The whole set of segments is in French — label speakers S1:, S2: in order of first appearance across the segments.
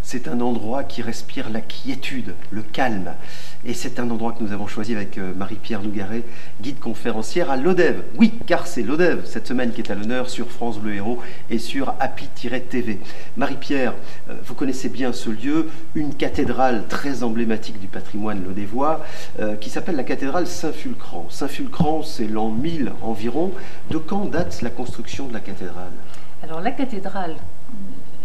S1: c'est un endroit qui respire la quiétude, le calme. Et c'est un endroit que nous avons choisi avec Marie-Pierre Nougaret, guide conférencière à Lodève. Oui, car c'est Lodève, cette semaine qui est à l'honneur sur France Bleu Héros et sur Happy-TV. Marie-Pierre, vous connaissez bien ce lieu, une cathédrale très emblématique du patrimoine lodévois qui s'appelle la cathédrale Saint-Fulcran. Saint-Fulcran, c'est l'an 1000 environ. De quand date la construction de la cathédrale?
S2: Alors la cathédrale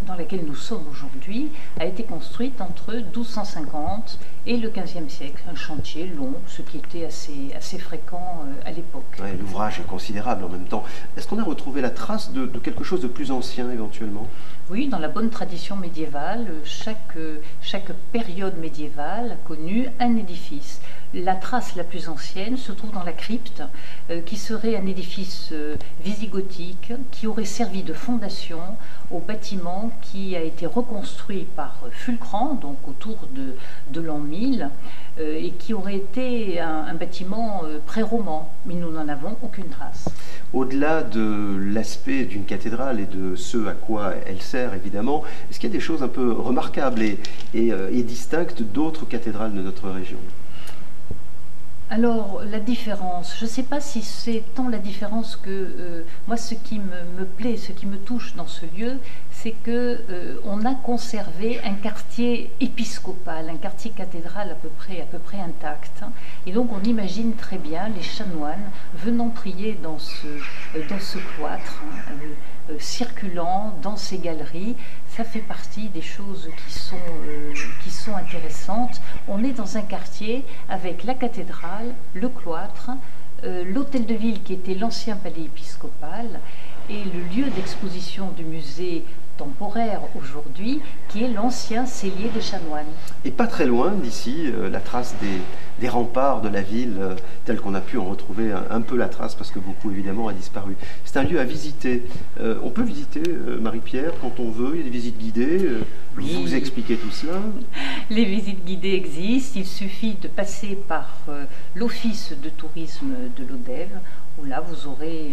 S2: dans laquelle nous sommes aujourd'hui a été construite entre 1250 et le XVe siècle, un chantier long, ce qui était assez fréquent à l'époque.
S1: Ouais, l'ouvrage est considérable en même temps. Est-ce qu'on a retrouvé la trace de quelque chose de plus ancien éventuellement?
S2: Oui, dans la bonne tradition médiévale, chaque période médiévale a connu un édifice. La trace la plus ancienne se trouve dans la crypte, qui serait un édifice visigothique qui aurait servi de fondation au bâtiment qui a été reconstruit par Fulcran, donc autour de l'an 1000, et qui aurait été un bâtiment pré-roman, mais nous n'en avons aucune trace.
S1: Au-delà de l'aspect d'une cathédrale et de ce à quoi elle sert évidemment, est-ce qu'il y a des choses un peu remarquables et distinctes d'autres cathédrales de notre région?
S2: Alors, la différence, je ne sais pas si c'est tant la différence que moi, ce qui me plaît, ce qui me touche dans ce lieu, c'est qu'on a conservé un quartier épiscopal, un quartier cathédral à peu près intact. Et donc, on imagine très bien les chanoines venant prier dans ce cloître, circulant dans ces galeries. Ça fait partie des choses qui sont intéressantes. On est dans un quartier avec la cathédrale, le cloître, l'hôtel de ville qui était l'ancien palais épiscopal et le lieu d'exposition du musée temporaire aujourd'hui, qui est l'ancien cellier des chanoines.
S1: Et pas très loin d'ici, la trace des remparts de la ville, telle qu'on a pu en retrouver un peu la trace, parce que beaucoup évidemment a disparu. C'est un lieu à visiter. On peut visiter, Marie-Pierre, quand on veut, il y a des visites guidées.
S2: Oui.
S1: Vous expliquez tout cela?
S2: Les visites guidées existent, il suffit de passer par l'office de tourisme de Lodève, où là vous aurez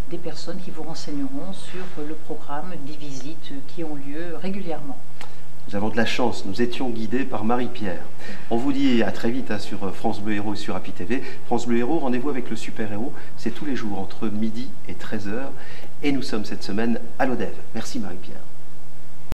S2: des personnes qui vous renseigneront sur le programme des visites qui ont lieu régulièrement.
S1: Nous avons de la chance, nous étions guidés par Marie-Pierre. On vous dit à très vite sur France Bleu Héros et sur Happy-TV. France Bleu Héros, rendez-vous avec le super-héros, c'est tous les jours entre midi et 13h. Et nous sommes cette semaine à Lodève. Merci Marie-Pierre.